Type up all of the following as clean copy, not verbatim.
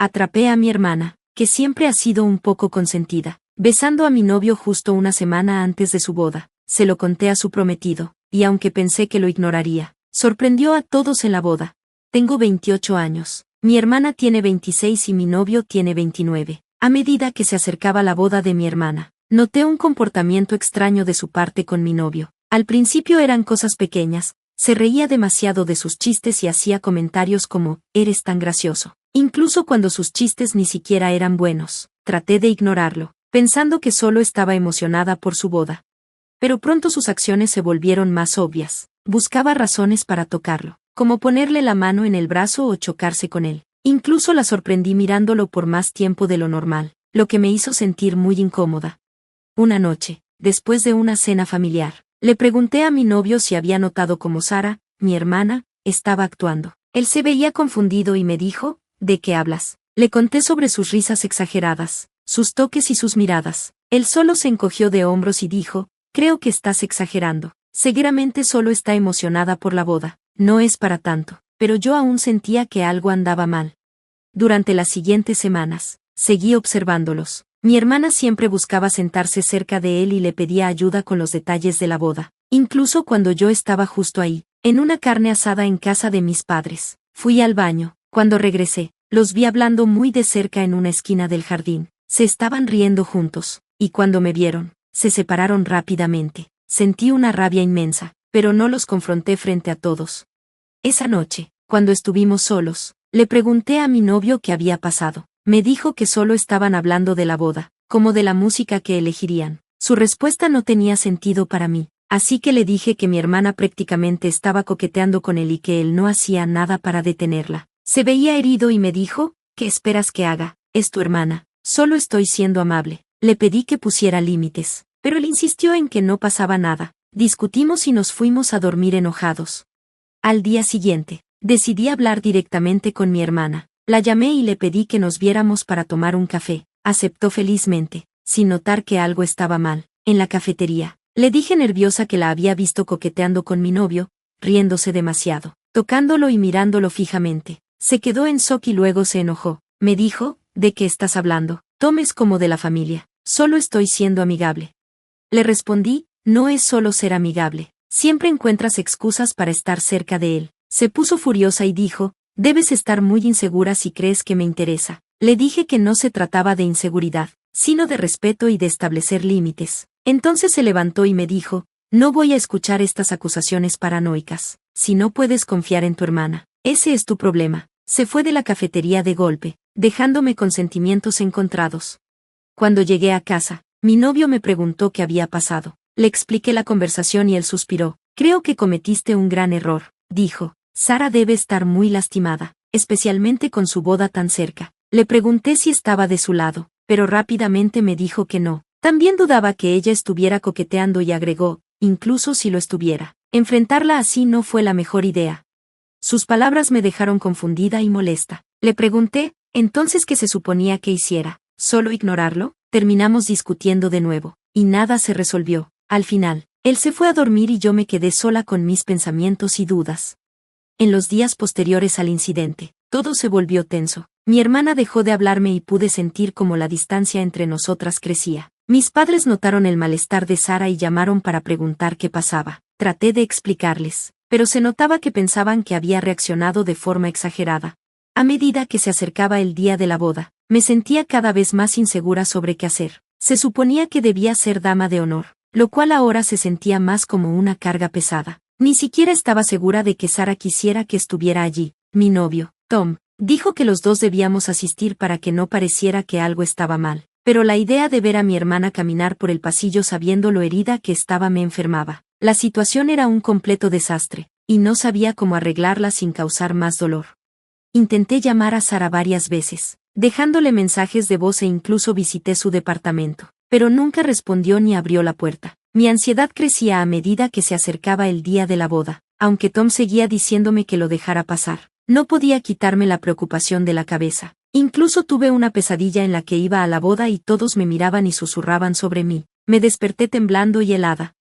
Atrapé a mi hermana, que siempre ha sido un poco consentida, besando a mi novio justo una semana antes de su boda. Se lo conté a su prometido, y aunque pensé que lo ignoraría, sorprendió a todos en la boda. Tengo 28 años, mi hermana tiene 26 y mi novio tiene 29. A medida que se acercaba la boda de mi hermana, noté un comportamiento extraño de su parte con mi novio. Al principio eran cosas pequeñas, se reía demasiado de sus chistes y hacía comentarios como, «Eres tan gracioso», incluso cuando sus chistes ni siquiera eran buenos. Traté de ignorarlo, pensando que solo estaba emocionada por su boda. Pero pronto sus acciones se volvieron más obvias. Buscaba razones para tocarlo, como ponerle la mano en el brazo o chocarse con él. Incluso la sorprendí mirándolo por más tiempo de lo normal, lo que me hizo sentir muy incómoda. Una noche, después de una cena familiar, le pregunté a mi novio si había notado cómo Sara, mi hermana, estaba actuando. Él se veía confundido y me dijo, «¿De qué hablas?». Le conté sobre sus risas exageradas, sus toques y sus miradas. Él solo se encogió de hombros y dijo, «Creo que estás exagerando. Seguramente solo está emocionada por la boda. No es para tanto». Pero yo aún sentía que algo andaba mal. Durante las siguientes semanas, seguí observándolos. Mi hermana siempre buscaba sentarse cerca de él y le pedía ayuda con los detalles de la boda, incluso cuando yo estaba justo ahí, en una carne asada en casa de mis padres. Fui al baño. Cuando regresé, los vi hablando muy de cerca en una esquina del jardín. Se estaban riendo juntos, y cuando me vieron, se separaron rápidamente. Sentí una rabia inmensa, pero no los confronté frente a todos. Esa noche, cuando estuvimos solos, le pregunté a mi novio qué había pasado. Me dijo que solo estaban hablando de la boda, como de la música que elegirían. Su respuesta no tenía sentido para mí, así que le dije que mi hermana prácticamente estaba coqueteando con él y que él no hacía nada para detenerla. Se veía herido y me dijo, «¿Qué esperas que haga? Es tu hermana, solo estoy siendo amable». Le pedí que pusiera límites, pero él insistió en que no pasaba nada. Discutimos y nos fuimos a dormir enojados. Al día siguiente, decidí hablar directamente con mi hermana. La llamé y le pedí que nos viéramos para tomar un café. Aceptó felizmente, sin notar que algo estaba mal. En la cafetería, le dije nerviosa que la había visto coqueteando con mi novio, riéndose demasiado, tocándolo y mirándolo fijamente. Se quedó en shock y luego se enojó. Me dijo, «¿De qué estás hablando? Tom es como de la familia. Solo estoy siendo amigable». Le respondí, «No es solo ser amigable. Siempre encuentras excusas para estar cerca de él». Se puso furiosa y dijo, «Debes estar muy insegura si crees que me interesa». Le dije que no se trataba de inseguridad, sino de respeto y de establecer límites. Entonces se levantó y me dijo, «No voy a escuchar estas acusaciones paranoicas. Si no puedes confiar en tu hermana, ese es tu problema». Se fue de la cafetería de golpe, dejándome con sentimientos encontrados. Cuando llegué a casa, mi novio me preguntó qué había pasado. Le expliqué la conversación y él suspiró. «Creo que cometiste un gran error», dijo. «Sara debe estar muy lastimada, especialmente con su boda tan cerca». Le pregunté si estaba de su lado, pero rápidamente me dijo que no. También dudaba que ella estuviera coqueteando y agregó, «Incluso si lo estuviera, enfrentarla así no fue la mejor idea». Sus palabras me dejaron confundida y molesta. Le pregunté, ¿entonces qué se suponía que hiciera? ¿Solo ignorarlo? Terminamos discutiendo de nuevo, y nada se resolvió. Al final, él se fue a dormir y yo me quedé sola con mis pensamientos y dudas. En los días posteriores al incidente, todo se volvió tenso. Mi hermana dejó de hablarme y pude sentir cómo la distancia entre nosotras crecía. Mis padres notaron el malestar de Sara y llamaron para preguntar qué pasaba. Traté de explicarles, pero se notaba que pensaban que había reaccionado de forma exagerada. A medida que se acercaba el día de la boda, me sentía cada vez más insegura sobre qué hacer. Se suponía que debía ser dama de honor, lo cual ahora se sentía más como una carga pesada. Ni siquiera estaba segura de que Sara quisiera que estuviera allí. Mi novio, Tom, dijo que los dos debíamos asistir para que no pareciera que algo estaba mal. Pero la idea de ver a mi hermana caminar por el pasillo sabiendo lo herida que estaba me enfermaba. La situación era un completo desastre, y no sabía cómo arreglarla sin causar más dolor. Intenté llamar a Sara varias veces, dejándole mensajes de voz e incluso visité su departamento, pero nunca respondió ni abrió la puerta. Mi ansiedad crecía a medida que se acercaba el día de la boda, aunque Tom seguía diciéndome que lo dejara pasar. No podía quitarme la preocupación de la cabeza. Incluso tuve una pesadilla en la que iba a la boda y todos me miraban y susurraban sobre mí. Me desperté temblando y helada.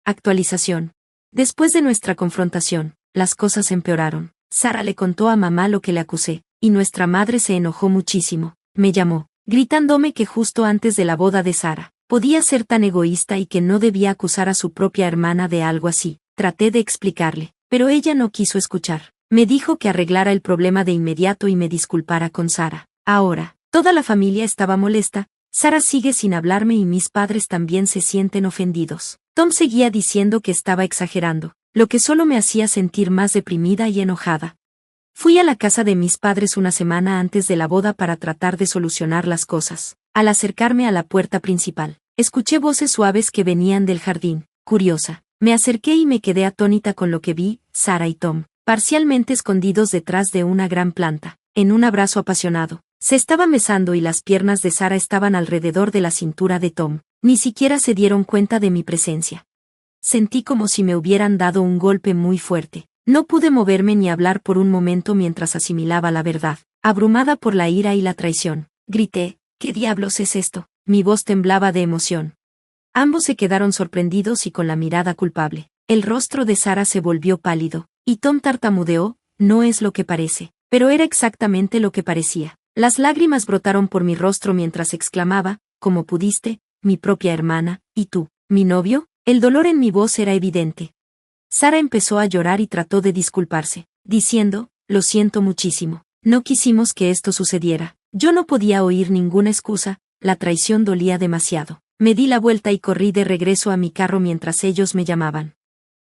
Actualización. Después de nuestra confrontación, las cosas empeoraron. Sara le contó a mamá lo que le acusé, y nuestra madre se enojó muchísimo. Me llamó, gritándome que justo antes de la boda de Sara, podía ser tan egoísta y que no debía acusar a su propia hermana de algo así. Traté de explicarle, pero ella no quiso escuchar. Me dijo que arreglara el problema de inmediato y me disculpara con Sara. Ahora, toda la familia estaba molesta. Sara sigue sin hablarme y mis padres también se sienten ofendidos. Tom seguía diciendo que estaba exagerando, lo que solo me hacía sentir más deprimida y enojada. Fui a la casa de mis padres una semana antes de la boda para tratar de solucionar las cosas. Al acercarme a la puerta principal, escuché voces suaves que venían del jardín. Curiosa, me acerqué y me quedé atónita con lo que vi. Sara y Tom, parcialmente escondidos detrás de una gran planta, en un abrazo apasionado. Se estaban besando y las piernas de Sara estaban alrededor de la cintura de Tom. Ni siquiera se dieron cuenta de mi presencia. Sentí como si me hubieran dado un golpe muy fuerte. No pude moverme ni hablar por un momento mientras asimilaba la verdad. Abrumada por la ira y la traición, grité, ¿qué diablos es esto? Mi voz temblaba de emoción. Ambos se quedaron sorprendidos y con la mirada culpable. El rostro de Sara se volvió pálido, y Tom tartamudeó, no es lo que parece, pero era exactamente lo que parecía. Las lágrimas brotaron por mi rostro mientras exclamaba, ¿cómo pudiste, mi propia hermana, y tú, mi novio? El dolor en mi voz era evidente. Sara empezó a llorar y trató de disculparse, diciendo, lo siento muchísimo, no quisimos que esto sucediera. Yo no podía oír ninguna excusa, la traición dolía demasiado. Me di la vuelta y corrí de regreso a mi carro mientras ellos me llamaban.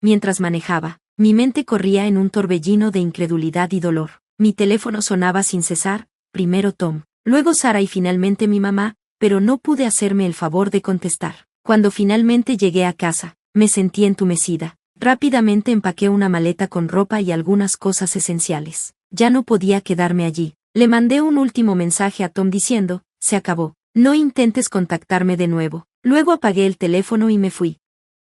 Mientras manejaba, mi mente corría en un torbellino de incredulidad y dolor. Mi teléfono sonaba sin cesar, primero Tom, luego Sara y finalmente mi mamá, pero no pude hacerme el favor de contestar. Cuando finalmente llegué a casa, me sentí entumecida. Rápidamente empaqué una maleta con ropa y algunas cosas esenciales. Ya no podía quedarme allí. Le mandé un último mensaje a Tom diciendo, se acabó, no intentes contactarme de nuevo. Luego apagué el teléfono y me fui.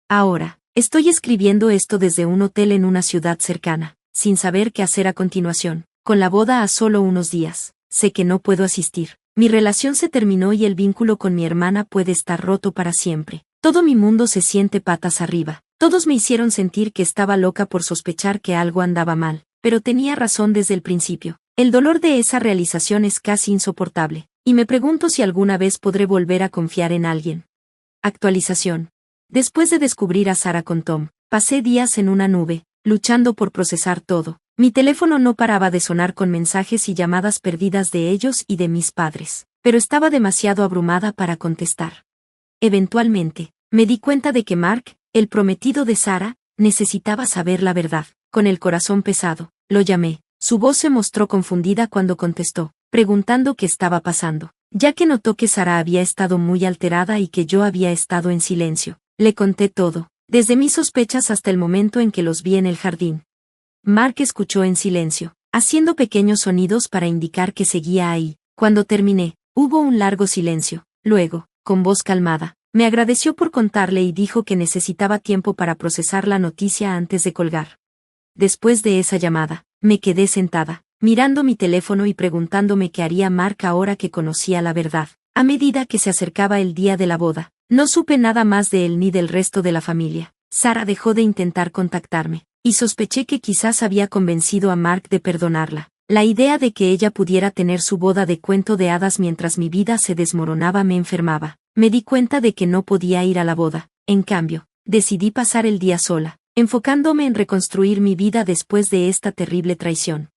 Ahora, estoy escribiendo esto desde un hotel en una ciudad cercana, sin saber qué hacer a continuación, con la boda a solo unos días. Sé que no puedo asistir. Mi relación se terminó y el vínculo con mi hermana puede estar roto para siempre. Todo mi mundo se siente patas arriba. Todos me hicieron sentir que estaba loca por sospechar que algo andaba mal, pero tenía razón desde el principio. El dolor de esa realización es casi insoportable, y me pregunto si alguna vez podré volver a confiar en alguien. Actualización. Después de descubrir a Sara con Tom, pasé días en una nube, luchando por procesar todo. Mi teléfono no paraba de sonar con mensajes y llamadas perdidas de ellos y de mis padres, pero estaba demasiado abrumada para contestar. Eventualmente, me di cuenta de que Mark, el prometido de Sara, necesitaba saber la verdad. Con el corazón pesado, lo llamé. Su voz se mostró confundida cuando contestó, preguntando qué estaba pasando, ya que notó que Sara había estado muy alterada y que yo había estado en silencio. Le conté todo, desde mis sospechas hasta el momento en que los vi en el jardín. Mark escuchó en silencio, haciendo pequeños sonidos para indicar que seguía ahí. Cuando terminé, hubo un largo silencio. Luego, con voz calmada, me agradeció por contarle y dijo que necesitaba tiempo para procesar la noticia antes de colgar. Después de esa llamada, me quedé sentada, mirando mi teléfono y preguntándome qué haría Mark ahora que conocía la verdad. A medida que se acercaba el día de la boda, no supe nada más de él ni del resto de la familia. Sara dejó de intentar contactarme, y sospeché que quizás había convencido a Mark de perdonarla. La idea de que ella pudiera tener su boda de cuento de hadas mientras mi vida se desmoronaba me enfermaba. Me di cuenta de que no podía ir a la boda. En cambio, decidí pasar el día sola, enfocándome en reconstruir mi vida después de esta terrible traición.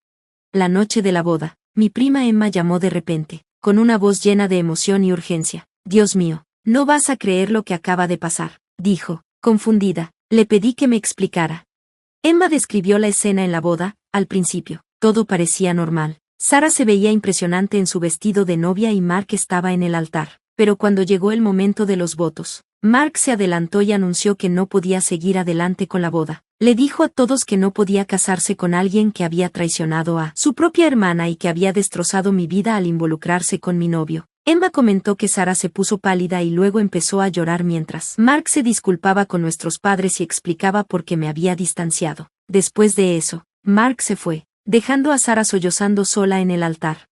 La noche de la boda, mi prima Emma llamó de repente, con una voz llena de emoción y urgencia. Dios mío, no vas a creer lo que acaba de pasar, dijo, confundida. Le pedí que me explicara. Emma describió la escena en la boda. Al principio, todo parecía normal. Sara se veía impresionante en su vestido de novia y Mark estaba en el altar. Pero cuando llegó el momento de los votos, Mark se adelantó y anunció que no podía seguir adelante con la boda. Le dijo a todos que no podía casarse con alguien que había traicionado a su propia hermana y que había destrozado mi vida al involucrarse con mi novio. Emma comentó que Sara se puso pálida y luego empezó a llorar mientras Mark se disculpaba con nuestros padres y explicaba por qué me había distanciado. Después de eso, Mark se fue, dejando a Sara sollozando sola en el altar.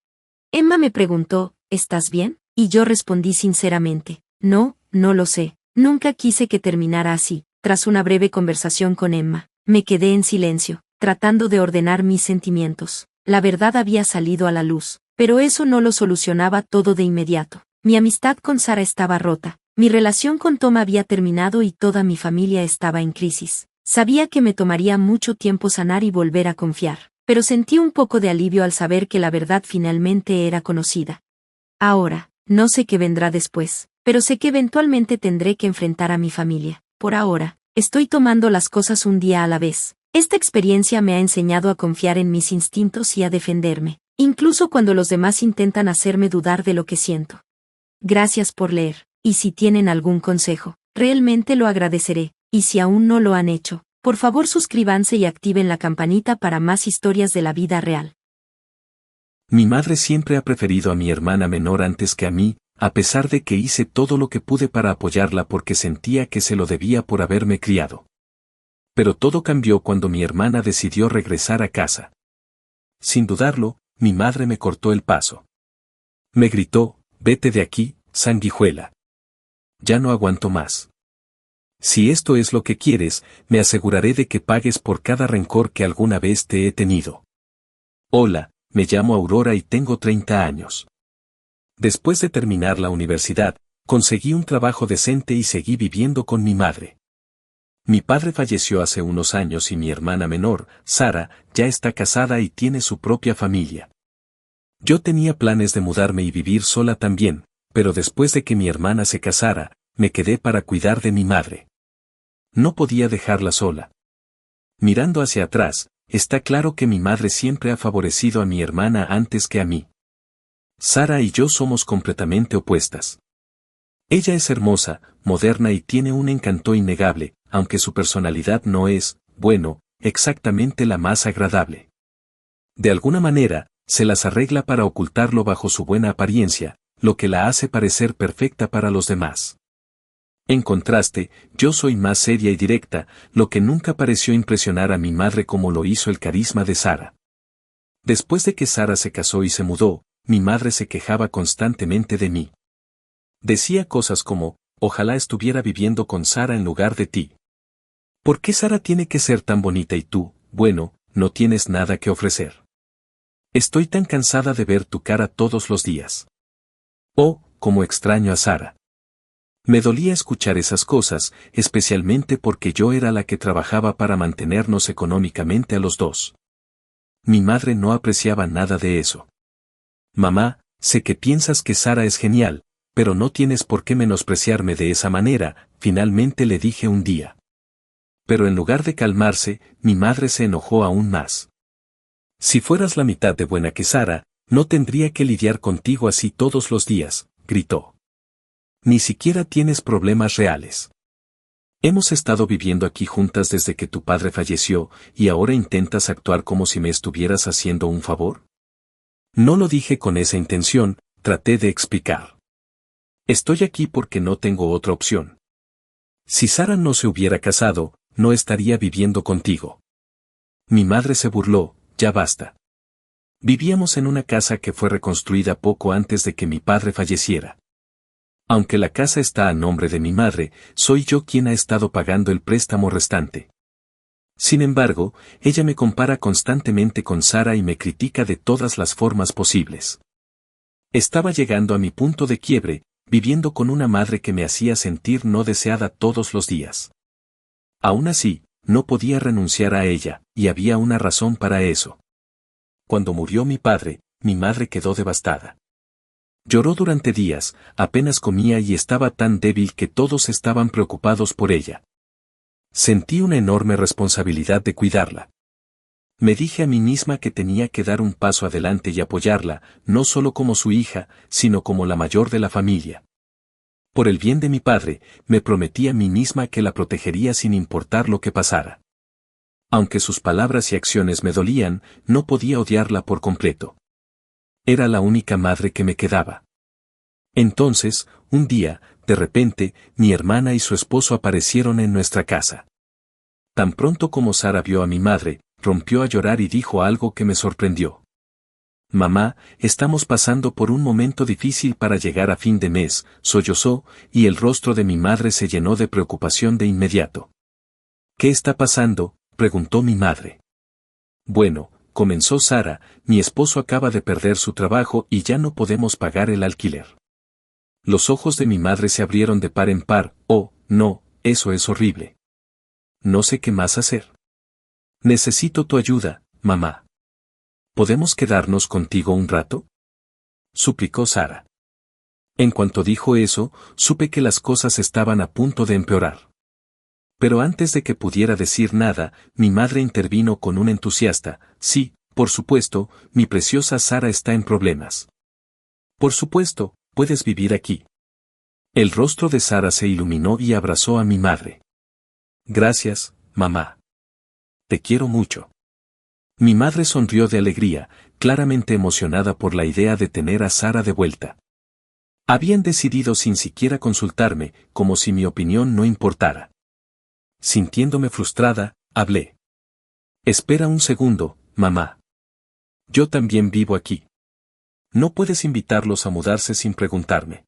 Emma me preguntó, ¿estás bien? Y yo respondí sinceramente, no lo sé, nunca quise que terminara así. Tras una breve conversación con Emma, me quedé en silencio, tratando de ordenar mis sentimientos. la verdad había salido a la luz, pero eso no lo solucionaba todo de inmediato. Mi amistad con Sara estaba rota, mi relación con Tom había terminado y toda mi familia estaba en crisis. Sabía que me tomaría mucho tiempo sanar y volver a confiar, pero sentí un poco de alivio al saber que la verdad finalmente era conocida. Ahora, no sé qué vendrá después, pero sé que eventualmente tendré que enfrentar a mi familia. Por ahora, estoy tomando las cosas un día a la vez. Esta experiencia me ha enseñado a confiar en mis instintos y a defenderme, incluso cuando los demás intentan hacerme dudar de lo que siento. Gracias por leer, y si tienen algún consejo, realmente lo agradeceré, y si aún no lo han hecho, por favor suscríbanse y activen la campanita para más historias de la vida real. Mi madre siempre ha preferido a mi hermana menor antes que a mí, a pesar de que hice todo lo que pude para apoyarla porque sentía que se lo debía por haberme criado. Pero todo cambió cuando mi hermana decidió regresar a casa. Sin dudarlo, mi madre me cortó el paso. Me gritó, «Vete de aquí, sanguijuela. Ya no aguanto más. Si esto es lo que quieres, me aseguraré de que pagues por cada rencor que alguna vez te he tenido». Hola, me llamo Aurora y tengo 30 años. Después de terminar la universidad, conseguí un trabajo decente y seguí viviendo con mi madre. Mi padre falleció hace unos años y mi hermana menor, Sara, ya está casada y tiene su propia familia. Yo tenía planes de mudarme y vivir sola también, pero después de que mi hermana se casara, me quedé para cuidar de mi madre. No podía dejarla sola. Mirando hacia atrás, está claro que mi madre siempre ha favorecido a mi hermana antes que a mí. Sara y yo somos completamente opuestas. Ella es hermosa, moderna y tiene un encanto innegable, aunque su personalidad no es, bueno, exactamente la más agradable. De alguna manera, se las arregla para ocultarlo bajo su buena apariencia, lo que la hace parecer perfecta para los demás. En contraste, yo soy más seria y directa, lo que nunca pareció impresionar a mi madre como lo hizo el carisma de Sara. Después de que Sara se casó y se mudó, mi madre se quejaba constantemente de mí. Decía cosas como, ojalá estuviera viviendo con Sara en lugar de ti. ¿Por qué Sara tiene que ser tan bonita y tú, bueno, no tienes nada que ofrecer? Estoy tan cansada de ver tu cara todos los días. Oh, cómo extraño a Sara. Me dolía escuchar esas cosas, especialmente porque yo era la que trabajaba para mantenernos económicamente a los dos. Mi madre no apreciaba nada de eso. Mamá, sé que piensas que Sara es genial, pero no tienes por qué menospreciarme de esa manera, finalmente le dije un día. Pero en lugar de calmarse, mi madre se enojó aún más. Si fueras la mitad de buena que Sara, no tendría que lidiar contigo así todos los días, gritó. Ni siquiera tienes problemas reales. Hemos estado viviendo aquí juntas desde que tu padre falleció, y ahora intentas actuar como si me estuvieras haciendo un favor. No lo dije con esa intención, traté de explicar. Estoy aquí porque no tengo otra opción. Si Sara no se hubiera casado, no estaría viviendo contigo. Mi madre se burló, ya basta. Vivíamos en una casa que fue reconstruida poco antes de que mi padre falleciera. Aunque la casa está a nombre de mi madre, soy yo quien ha estado pagando el préstamo restante. Sin embargo, ella me compara constantemente con Sara y me critica de todas las formas posibles. Estaba llegando a mi punto de quiebre, viviendo con una madre que me hacía sentir no deseada todos los días. Aún así, no podía renunciar a ella, y había una razón para eso. Cuando murió mi padre, mi madre quedó devastada. Lloró durante días, apenas comía y estaba tan débil que todos estaban preocupados por ella. Sentí una enorme responsabilidad de cuidarla. Me dije a mí misma que tenía que dar un paso adelante y apoyarla, no solo como su hija, sino como la mayor de la familia. Por el bien de mi padre, me prometí a mí misma que la protegería sin importar lo que pasara. Aunque sus palabras y acciones me dolían, no podía odiarla por completo. Era la única madre que me quedaba. Entonces, un día, de repente, mi hermana y su esposo aparecieron en nuestra casa. Tan pronto como Sara vio a mi madre, rompió a llorar y dijo algo que me sorprendió. Mamá, estamos pasando por un momento difícil para llegar a fin de mes, sollozó, y el rostro de mi madre se llenó de preocupación de inmediato. ¿Qué está pasando?, preguntó mi madre. Bueno, comenzó Sara, mi esposo acaba de perder su trabajo y ya no podemos pagar el alquiler. Los ojos de mi madre se abrieron de par en par. Oh, no, eso es horrible. No sé qué más hacer. Necesito tu ayuda, mamá. ¿Podemos quedarnos contigo un rato?, suplicó Sara. En cuanto dijo eso, supe que las cosas estaban a punto de empeorar. Pero antes de que pudiera decir nada, mi madre intervino con un entusiasta: sí, por supuesto, mi preciosa Sara está en problemas. Por supuesto, puedes vivir aquí. El rostro de Sara se iluminó y abrazó a mi madre. Gracias, mamá. Te quiero mucho. Mi madre sonrió de alegría, claramente emocionada por la idea de tener a Sara de vuelta. Habían decidido sin siquiera consultarme, como si mi opinión no importara. Sintiéndome frustrada, hablé. Espera un segundo, mamá. Yo también vivo aquí. No puedes invitarlos a mudarse sin preguntarme.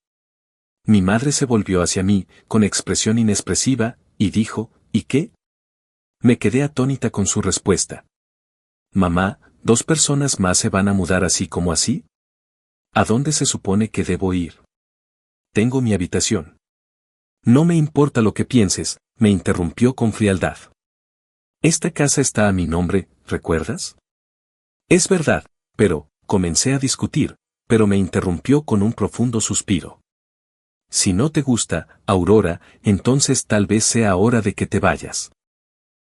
Mi madre se volvió hacia mí, con expresión inexpresiva, y dijo: ¿y qué? Me quedé atónita con su respuesta. Mamá, ¿2 personas más se van a mudar así como así? ¿A dónde se supone que debo ir? Tengo mi habitación. No me importa lo que pienses, me interrumpió con frialdad. Esta casa está a mi nombre, ¿recuerdas? Es verdad, pero, comencé a discutir, pero me interrumpió con un profundo suspiro. Si no te gusta, Aurora, entonces tal vez sea hora de que te vayas.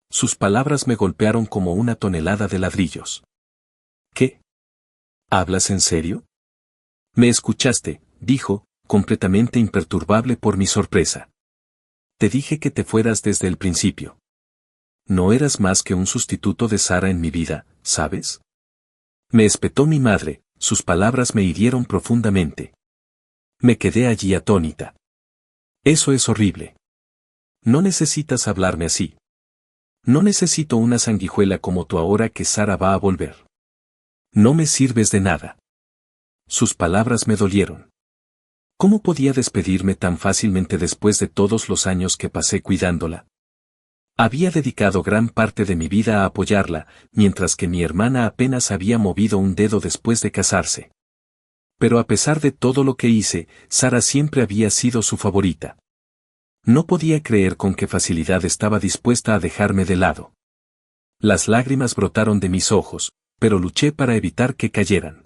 Sus palabras me golpearon como una tonelada de ladrillos. ¿Qué? ¿Hablas en serio? Me escuchaste, dijo, completamente imperturbable por mi sorpresa. Te dije que te fueras desde el principio. No eras más que un sustituto de Sara en mi vida, ¿sabes? Me espetó mi madre, sus palabras me hirieron profundamente. Me quedé allí atónita. Eso es horrible. No necesitas hablarme así. No necesito una sanguijuela como tú ahora que Sara va a volver. No me sirves de nada. Sus palabras me dolieron. ¿Cómo podía despedirme tan fácilmente después de todos los años que pasé cuidándola? Había dedicado gran parte de mi vida a apoyarla, mientras que mi hermana apenas había movido un dedo después de casarse. Pero a pesar de todo lo que hice, Sara siempre había sido su favorita. No podía creer con qué facilidad estaba dispuesta a dejarme de lado. Las lágrimas brotaron de mis ojos, pero luché para evitar que cayeran.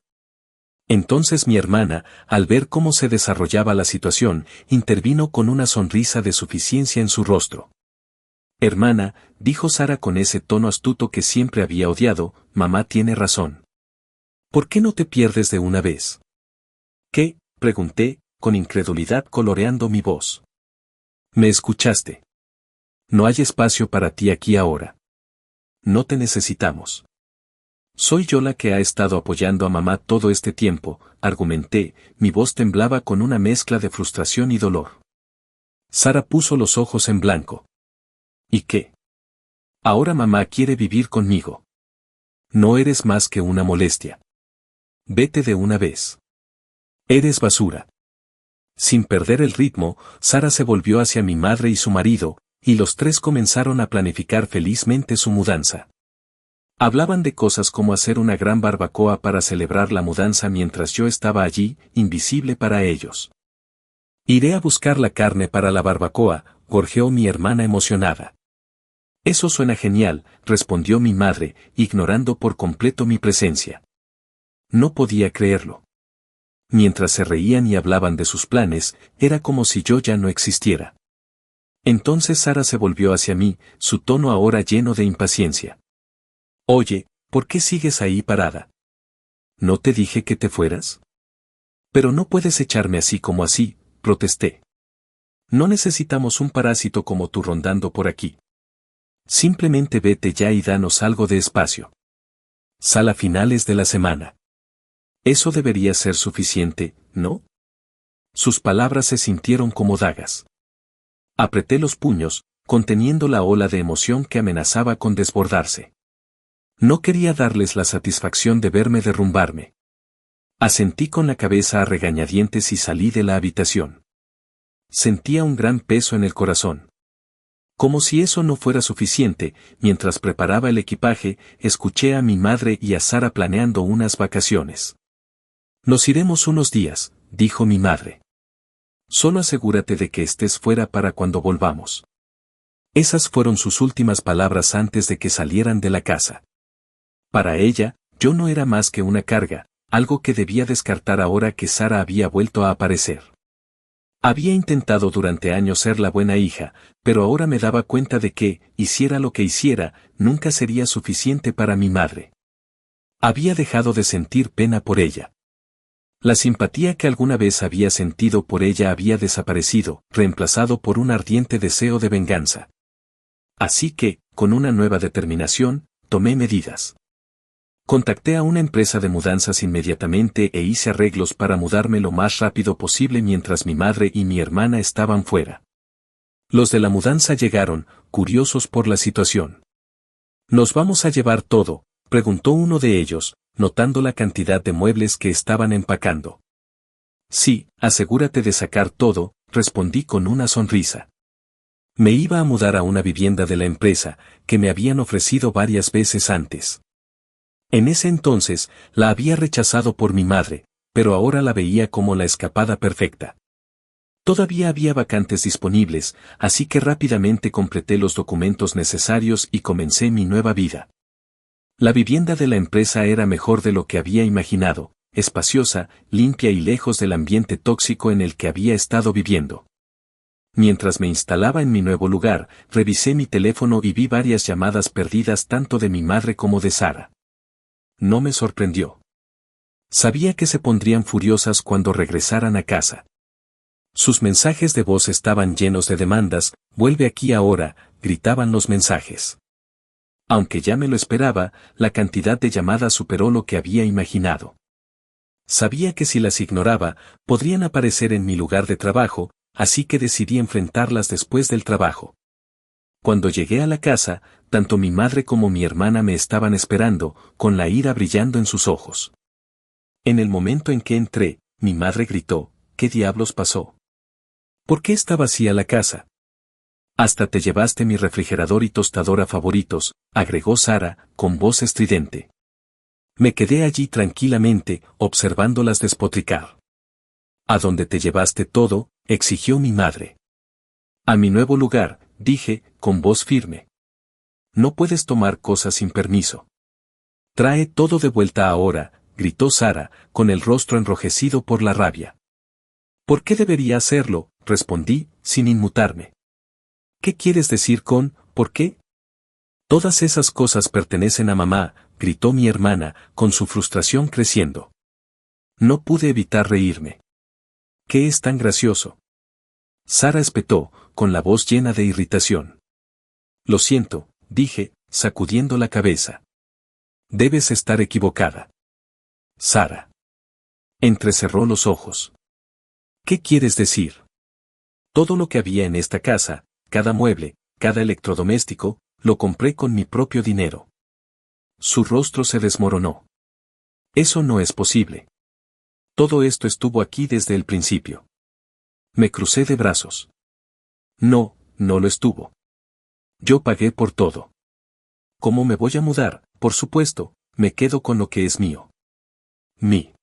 Entonces mi hermana, al ver cómo se desarrollaba la situación, intervino con una sonrisa de suficiencia en su rostro. Hermana, dijo Sara con ese tono astuto que siempre había odiado, mamá tiene razón. ¿Por qué no te pierdes de una vez? ¿Qué? Pregunté, con incredulidad coloreando mi voz. ¿Me escuchaste? No hay espacio para ti aquí ahora. No te necesitamos. Soy yo la que ha estado apoyando a mamá todo este tiempo, argumenté, mi voz temblaba con una mezcla de frustración y dolor. Sara puso los ojos en blanco. ¿Y qué? Ahora mamá quiere vivir conmigo. No eres más que una molestia. Vete de una vez. Eres basura. Sin perder el ritmo, Sara se volvió hacia mi madre y su marido, y los 3 comenzaron a planificar felizmente su mudanza. Hablaban de cosas como hacer una gran barbacoa para celebrar la mudanza mientras yo estaba allí, invisible para ellos. Iré a buscar la carne para la barbacoa, gorjeó mi hermana emocionada. Eso suena genial, respondió mi madre, ignorando por completo mi presencia. No podía creerlo. Mientras se reían y hablaban de sus planes, era como si yo ya no existiera. Entonces Sara se volvió hacia mí, su tono ahora lleno de impaciencia. Oye, ¿por qué sigues ahí parada? ¿No te dije que te fueras? Pero no puedes echarme así como así, protesté. No necesitamos un parásito como tú rondando por aquí. Simplemente vete ya y danos algo de espacio. Sal a finales de la semana. Eso debería ser suficiente, ¿no? Sus palabras se sintieron como dagas. Apreté los puños, conteniendo la ola de emoción que amenazaba con desbordarse. No quería darles la satisfacción de verme derrumbarme. Asentí con la cabeza a regañadientes y salí de la habitación. Sentía un gran peso en el corazón. Como si eso no fuera suficiente, mientras preparaba el equipaje, escuché a mi madre y a Sara planeando unas vacaciones. Nos iremos unos días, dijo mi madre. Solo asegúrate de que estés fuera para cuando volvamos. Esas fueron sus últimas palabras antes de que salieran de la casa. Para ella, yo no era más que una carga, algo que debía descartar ahora que Sara había vuelto a aparecer. Había intentado durante años ser la buena hija, pero ahora me daba cuenta de que, hiciera lo que hiciera, nunca sería suficiente para mi madre. Había dejado de sentir pena por ella. La simpatía que alguna vez había sentido por ella había desaparecido, reemplazado por un ardiente deseo de venganza. Así que, con una nueva determinación, tomé medidas. Contacté a una empresa de mudanzas inmediatamente e hice arreglos para mudarme lo más rápido posible mientras mi madre y mi hermana estaban fuera. Los de la mudanza llegaron, curiosos por la situación. ¿Nos vamos a llevar todo?, preguntó uno de ellos, notando la cantidad de muebles que estaban empacando. Sí, asegúrate de sacar todo, respondí con una sonrisa. Me iba a mudar a una vivienda de la empresa, que me habían ofrecido varias veces antes. En ese entonces, la había rechazado por mi madre, pero ahora la veía como la escapada perfecta. Todavía había vacantes disponibles, así que rápidamente completé los documentos necesarios y comencé mi nueva vida. La vivienda de la empresa era mejor de lo que había imaginado, espaciosa, limpia y lejos del ambiente tóxico en el que había estado viviendo. Mientras me instalaba en mi nuevo lugar, revisé mi teléfono y vi varias llamadas perdidas tanto de mi madre como de Sara. No me sorprendió. Sabía que se pondrían furiosas cuando regresaran a casa. Sus mensajes de voz estaban llenos de demandas, vuelve aquí ahora, gritaban los mensajes. Aunque ya me lo esperaba, la cantidad de llamadas superó lo que había imaginado. Sabía que si las ignoraba, podrían aparecer en mi lugar de trabajo, así que decidí enfrentarlas después del trabajo. Cuando llegué a la casa, tanto mi madre como mi hermana me estaban esperando, con la ira brillando en sus ojos. En el momento en que entré, mi madre gritó, ¿qué diablos pasó? ¿Por qué está vacía la casa? Hasta te llevaste mi refrigerador y tostadora favoritos, agregó Sara, con voz estridente. Me quedé allí tranquilamente, observándolas despotricar. ¿A dónde te llevaste todo?, exigió mi madre. A mi nuevo lugar, dije, con voz firme. No puedes tomar cosas sin permiso. Trae todo de vuelta ahora, gritó Sara, con el rostro enrojecido por la rabia. ¿Por qué debería hacerlo?, respondí, sin inmutarme. ¿Qué quieres decir con, por qué? Todas esas cosas pertenecen a mamá, gritó mi hermana, con su frustración creciendo. No pude evitar reírme. ¿Qué es tan gracioso? Sara espetó, con la voz llena de irritación. Lo siento, dije, sacudiendo la cabeza. Debes estar equivocada. Sara. Entrecerró los ojos. ¿Qué quieres decir? Todo lo que había en esta casa, cada mueble, cada electrodoméstico, lo compré con mi propio dinero. Su rostro se desmoronó. Eso no es posible. Todo esto estuvo aquí desde el principio. Me crucé de brazos. No, no lo estuvo. Yo pagué por todo. ¿Cómo me voy a mudar? Por supuesto, me quedo con lo que es mío. Mi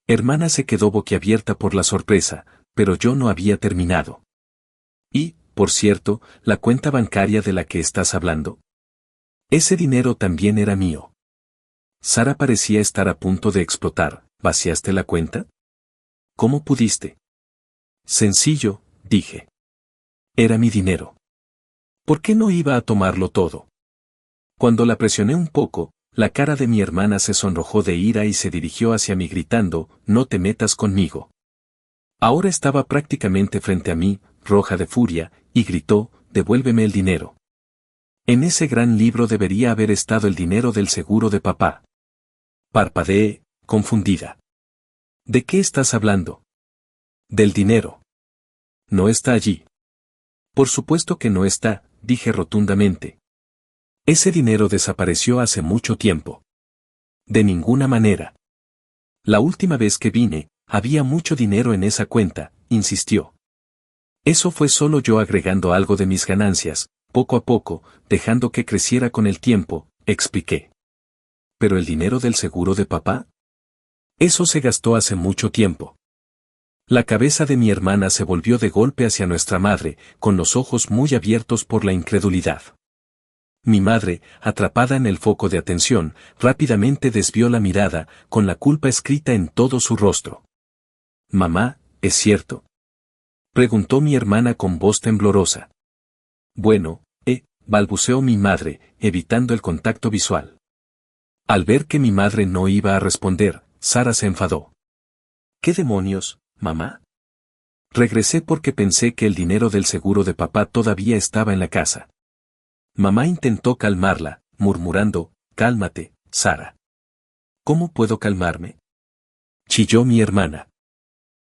hermana se quedó boquiabierta por la sorpresa, pero yo no había terminado. Y, por cierto, la cuenta bancaria de la que estás hablando. Ese dinero también era mío. Sara parecía estar a punto de explotar. ¿Vaciaste la cuenta? ¿Cómo pudiste? Sencillo, dije. Era mi dinero. ¿Por qué no iba a tomarlo todo? Cuando la presioné un poco, la cara de mi hermana se sonrojó de ira y se dirigió hacia mí gritando, no te metas conmigo. Ahora estaba prácticamente frente a mí, roja de furia, y gritó, devuélveme el dinero. En ese gran libro debería haber estado el dinero del seguro de papá. Parpadeé, confundida. ¿De qué estás hablando? Del dinero. No está allí. Por supuesto que no está, dije rotundamente. Ese dinero desapareció hace mucho tiempo. De ninguna manera. La última vez que vine, había mucho dinero en esa cuenta, insistió. Eso fue solo yo agregando algo de mis ganancias, poco a poco, dejando que creciera con el tiempo, expliqué. ¿Pero el dinero del seguro de papá? Eso se gastó hace mucho tiempo. La cabeza de mi hermana se volvió de golpe hacia nuestra madre, con los ojos muy abiertos por la incredulidad. Mi madre, atrapada en el foco de atención, rápidamente desvió la mirada, con la culpa escrita en todo su rostro. «Mamá, ¿es cierto?», preguntó mi hermana con voz temblorosa. «Bueno, balbuceó mi madre, evitando el contacto visual. Al ver que mi madre no iba a responder, Sara se enfadó. «¿Qué demonios, mamá?». Regresé porque pensé que el dinero del seguro de papá todavía estaba en la casa. Mamá intentó calmarla, murmurando, «Cálmate, Sara». «¿Cómo puedo calmarme?», chilló mi hermana.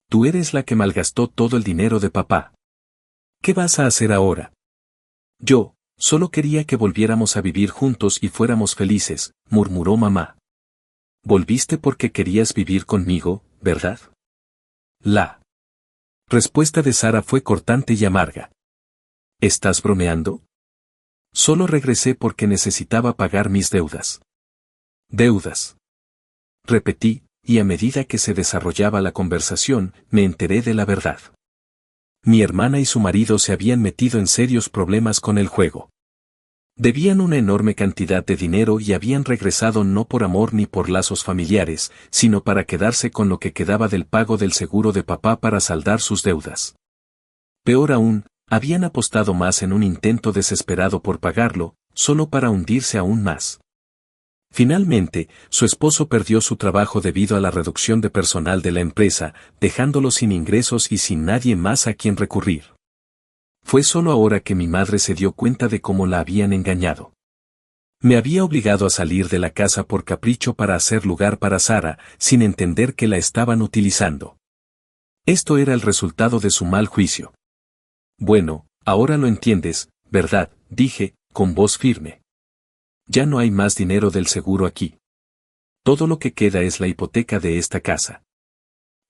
«Tú eres la que malgastó todo el dinero de papá. ¿Qué vas a hacer ahora?». «Yo, solo quería que volviéramos a vivir juntos y fuéramos felices», murmuró mamá. «Volviste porque querías vivir conmigo, ¿verdad?». La respuesta de Sara fue cortante y amarga. «¿Estás bromeando?». «Solo regresé porque necesitaba pagar mis deudas». «¿Deudas?», repetí, y a medida que se desarrollaba la conversación, me enteré de la verdad. Mi hermana y su marido se habían metido en serios problemas con el juego. Debían una enorme cantidad de dinero y habían regresado no por amor ni por lazos familiares, sino para quedarse con lo que quedaba del pago del seguro de papá para saldar sus deudas. Peor aún, habían apostado más en un intento desesperado por pagarlo, solo para hundirse aún más. Finalmente, su esposo perdió su trabajo debido a la reducción de personal de la empresa, dejándolo sin ingresos y sin nadie más a quien recurrir. Fue solo ahora que mi madre se dio cuenta de cómo la habían engañado. Me había obligado a salir de la casa por capricho para hacer lugar para Sara, sin entender que la estaban utilizando. Esto era el resultado de su mal juicio. «Bueno, ahora lo entiendes, ¿verdad?», dije, con voz firme. «Ya no hay más dinero del seguro aquí. Todo lo que queda es la hipoteca de esta casa».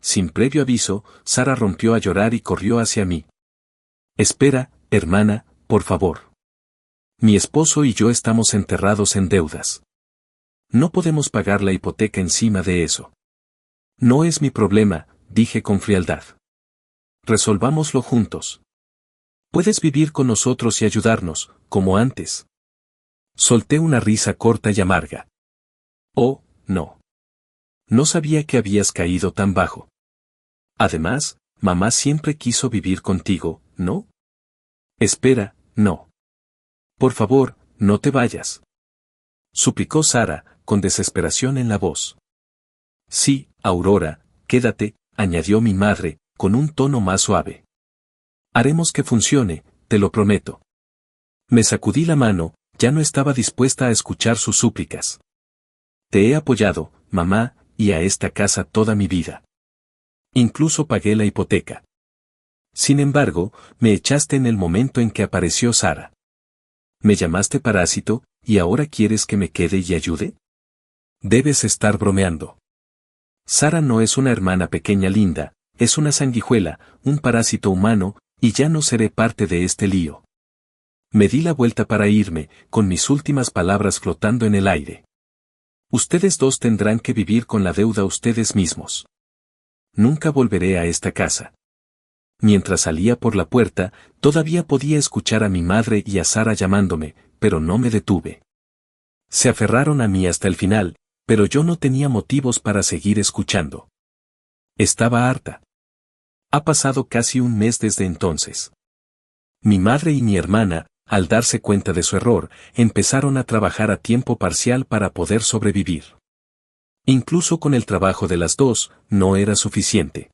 Sin previo aviso, Sara rompió a llorar y corrió hacia mí. «Espera, hermana, por favor. Mi esposo y yo estamos enterrados en deudas. No podemos pagar la hipoteca encima de eso». «No es mi problema», dije con frialdad. «Resolvámoslo juntos. Puedes vivir con nosotros y ayudarnos, como antes». Solté una risa corta y amarga. «Oh, no. No sabía que habías caído tan bajo. Además, mamá siempre quiso vivir contigo, ¿no?». «Espera, no. Por favor, no te vayas», suplicó Sara, con desesperación en la voz. «Sí, Aurora, quédate», añadió mi madre, con un tono más suave. «Haremos que funcione, te lo prometo». Me sacudí la mano, ya no estaba dispuesta a escuchar sus súplicas. «Te he apoyado, mamá, y a esta casa toda mi vida. Incluso pagué la hipoteca. Sin embargo, me echaste en el momento en que apareció Sara. Me llamaste parásito, ¿y ahora quieres que me quede y ayude? Debes estar bromeando. Sara no es una hermana pequeña linda, es una sanguijuela, un parásito humano, y ya no seré parte de este lío». Me di la vuelta para irme, con mis últimas palabras flotando en el aire. «Ustedes dos tendrán que vivir con la deuda ustedes mismos. Nunca volveré a esta casa». Mientras salía por la puerta, todavía podía escuchar a mi madre y a Sara llamándome, pero no me detuve. Se aferraron a mí hasta el final, pero yo no tenía motivos para seguir escuchando. Estaba harta. Ha pasado casi un mes desde entonces. Mi madre y mi hermana, al darse cuenta de su error, empezaron a trabajar a tiempo parcial para poder sobrevivir. Incluso con el trabajo de las dos, no era suficiente.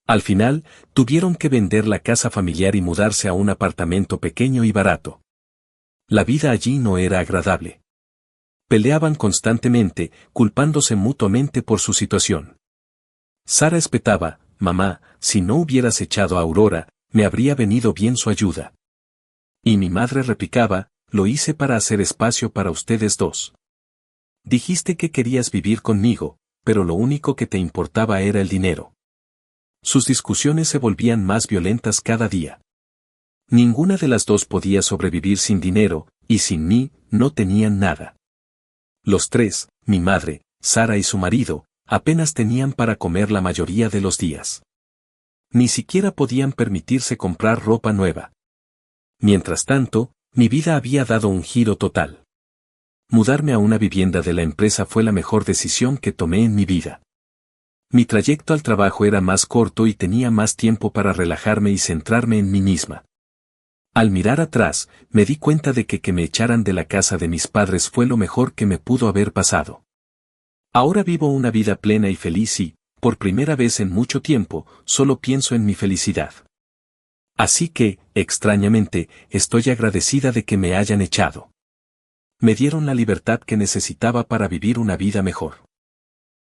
Al final, tuvieron que vender la casa familiar y mudarse a un apartamento pequeño y barato. La vida allí no era agradable. Peleaban constantemente, culpándose mutuamente por su situación. Sara espetaba, «Mamá, si no hubieras echado a Aurora, me habría venido bien su ayuda». Y mi madre replicaba, «Lo hice para hacer espacio para ustedes dos. Dijiste que querías vivir conmigo, pero lo único que te importaba era el dinero». Sus discusiones se volvían más violentas cada día. Ninguna de las dos podía sobrevivir sin dinero, y sin mí, no tenían nada. Los tres, mi madre, Sara y su marido, apenas tenían para comer la mayoría de los días. Ni siquiera podían permitirse comprar ropa nueva. Mientras tanto, mi vida había dado un giro total. Mudarme a una vivienda de la empresa fue la mejor decisión que tomé en mi vida. Mi trayecto al trabajo era más corto y tenía más tiempo para relajarme y centrarme en mí misma. Al mirar atrás, me di cuenta de que me echaran de la casa de mis padres fue lo mejor que me pudo haber pasado. Ahora vivo una vida plena y feliz y, por primera vez en mucho tiempo, solo pienso en mi felicidad. Así que, extrañamente, estoy agradecida de que me hayan echado. Me dieron la libertad que necesitaba para vivir una vida mejor.